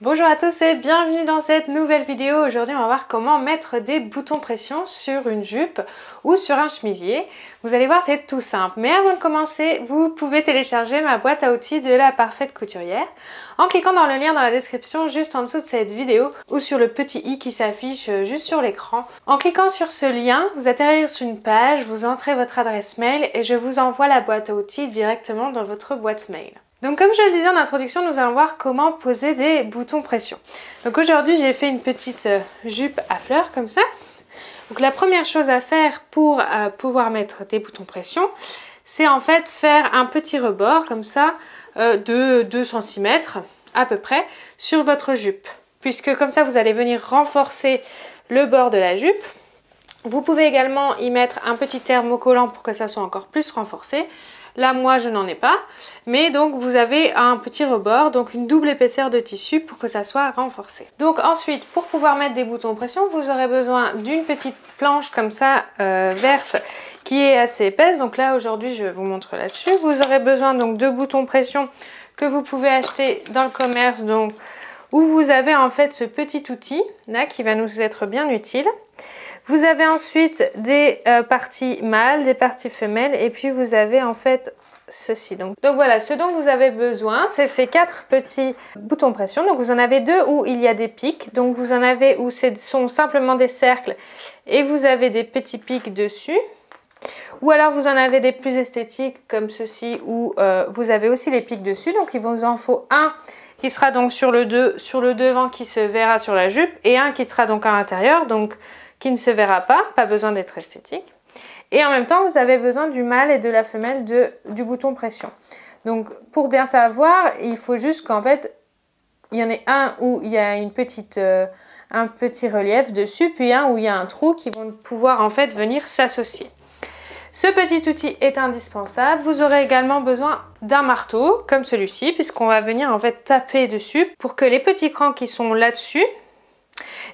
Bonjour à tous et bienvenue dans cette nouvelle vidéo. Aujourd'hui on va voir comment mettre des boutons pression sur une jupe ou sur un chemisier. Vous allez voir, c'est tout simple. Mais avant de commencer, vous pouvez télécharger ma boîte à outils de la Parfaite Couturière en cliquant dans le lien dans la description juste en dessous de cette vidéo ou sur le petit i qui s'affiche juste sur l'écran. En cliquant sur ce lien, vous atterrirez sur une page, vous entrez votre adresse mail et je vous envoie la boîte à outils directement dans votre boîte mail. Donc comme je le disais en introduction, nous allons voir comment poser des boutons pression. Donc aujourd'hui j'ai fait une petite jupe à fleurs comme ça. Donc la première chose à faire pour pouvoir mettre des boutons pression, c'est en fait faire un petit rebord comme ça de 2 cm à peu près sur votre jupe. Puisque comme ça vous allez venir renforcer le bord de la jupe. Vous pouvez également y mettre un petit thermocollant pour que ça soit encore plus renforcé. Là, moi, je n'en ai pas. Mais donc, vous avez un petit rebord, donc une double épaisseur de tissu pour que ça soit renforcé. Donc ensuite, pour pouvoir mettre des boutons pression, vous aurez besoin d'une petite planche comme ça, verte, qui est assez épaisse. Donc là, aujourd'hui, je vous montre là-dessus. Vous aurez besoin donc de boutons pression que vous pouvez acheter dans le commerce, donc où vous avez en fait ce petit outil là qui va nous être bien utile. Vous avez ensuite des parties mâles, des parties femelles et puis vous avez en fait ceci. Donc voilà, ce dont vous avez besoin, c'est ces 4 petits boutons pression. Donc vous en avez 2 où il y a des pics. Donc vous en avez où ce sont simplement des cercles et vous avez des petits pics dessus. Ou alors vous en avez des plus esthétiques comme ceci où vous avez aussi les pics dessus. Donc il vous en faut un qui sera donc sur le devant qui se verra sur la jupe et un qui sera donc à l'intérieur. Donc qui ne se verra pas besoin d'être esthétique. Et en même temps, vous avez besoin du mâle et de la femelle du bouton pression. Donc, pour bien savoir, il faut juste qu'en fait, il y en ait un où il y a un petit relief dessus, puis un où il y a un trou qui vont pouvoir en fait venir s'associer. Ce petit outil est indispensable. Vous aurez également besoin d'un marteau, comme celui-ci, puisqu'on va venir en fait taper dessus pour que les petits crans qui sont là-dessus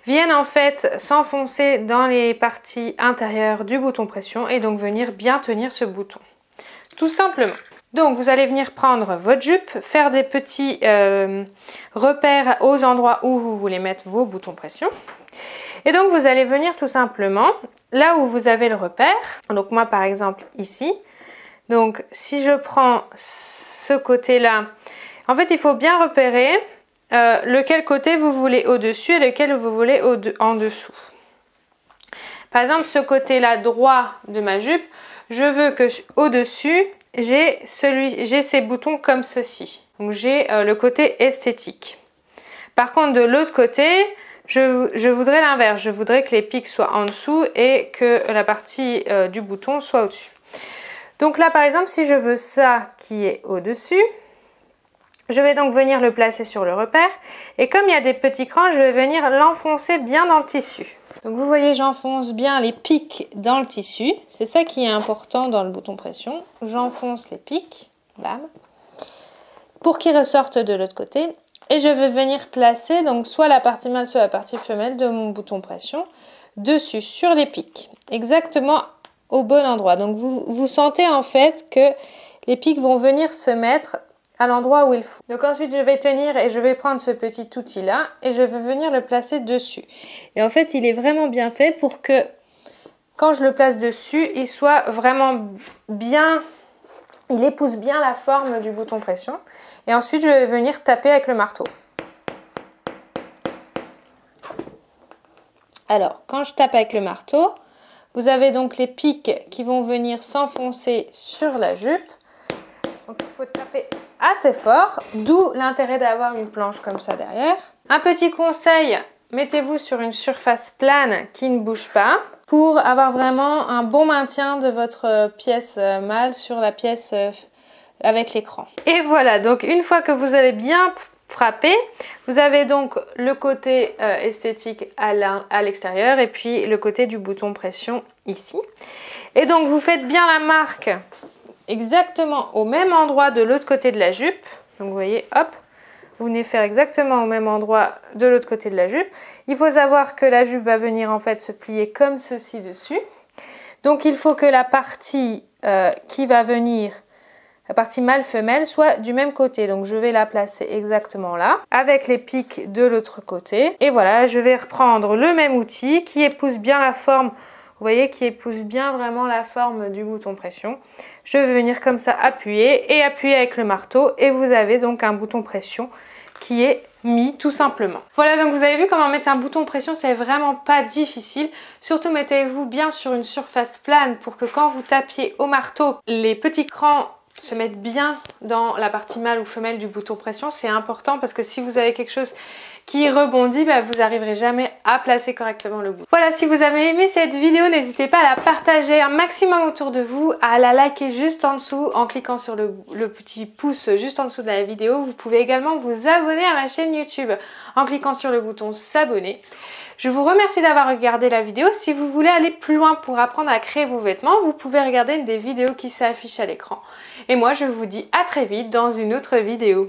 viennent en fait s'enfoncer dans les parties intérieures du bouton pression et donc venir bien tenir ce bouton. Tout simplement. Donc vous allez venir prendre votre jupe, faire des petits repères aux endroits où vous voulez mettre vos boutons pression. Et donc vous allez venir tout simplement là où vous avez le repère. Donc moi par exemple ici. Donc si je prends ce côté-là, en fait il faut bien repérer lequel côté vous voulez au-dessus et lequel vous voulez en dessous. Par exemple, ce côté-là droit de ma jupe, je veux que au-dessus, j'ai ces boutons comme ceci. Donc j'ai le côté esthétique. Par contre, de l'autre côté, je voudrais l'inverse. Je voudrais que les pics soient en dessous et que la partie du bouton soit au-dessus. Donc là, par exemple, si je veux ça qui est au-dessus, je vais donc venir le placer sur le repère et comme il y a des petits crans, je vais venir l'enfoncer bien dans le tissu. Donc vous voyez, j'enfonce bien les pics dans le tissu. C'est ça qui est important dans le bouton pression. J'enfonce les pics, bam, pour qu'ils ressortent de l'autre côté. Et je vais venir placer donc soit la partie mâle, soit la partie femelle de mon bouton pression dessus, sur les pics, exactement au bon endroit. Donc vous sentez en fait que les pics vont venir se mettre à l'endroit où il faut. Donc ensuite je vais tenir et je vais prendre ce petit outil là et je vais venir le placer dessus. Et en fait il est vraiment bien fait pour que quand je le place dessus, il soit vraiment bien, il épouse bien la forme du bouton pression. Et ensuite je vais venir taper avec le marteau. Alors quand je tape avec le marteau, vous avez donc les pics qui vont venir s'enfoncer sur la jupe. Donc il faut taper assez fort, d'où l'intérêt d'avoir une planche comme ça derrière. Un petit conseil, mettez-vous sur une surface plane qui ne bouge pas pour avoir vraiment un bon maintien de votre pièce mâle sur la pièce avec l'écran. Et voilà, donc une fois que vous avez bien frappé, vous avez donc le côté esthétique à l'extérieur et puis le côté du bouton pression ici. Et donc vous faites bien la marque exactement au même endroit de l'autre côté de la jupe. Donc vous voyez, hop, vous venez faire exactement au même endroit de l'autre côté de la jupe. Il faut savoir que la jupe va venir en fait se plier comme ceci dessus. Donc il faut que la partie qui va venir la partie mâle-femelle soit du même côté. Donc je vais la placer exactement là, avec les pics de l'autre côté. Et voilà, je vais reprendre le même outil qui épouse bien la forme, vous voyez, qui épouse bien vraiment la forme du bouton pression. Je vais venir comme ça appuyer et appuyer avec le marteau et vous avez donc un bouton pression qui est mis tout simplement. Voilà, donc vous avez vu comment mettre un bouton pression, c'est vraiment pas difficile. Surtout mettez-vous bien sur une surface plane pour que quand vous tapiez au marteau, les petits crans se mettent bien dans la partie mâle ou femelle du bouton pression. C'est important parce que si vous avez quelque chose qui rebondit, vous n'arriverez jamais à placer correctement le bouton. Voilà, si vous avez aimé cette vidéo, n'hésitez pas à la partager un maximum autour de vous, à la liker juste en dessous en cliquant sur le petit pouce juste en dessous de la vidéo. Vous pouvez également vous abonner à ma chaîne YouTube en cliquant sur le bouton s'abonner. Je vous remercie d'avoir regardé la vidéo. Si vous voulez aller plus loin pour apprendre à créer vos vêtements, vous pouvez regarder une des vidéos qui s'affichent à l'écran. Et moi, je vous dis à très vite dans une autre vidéo.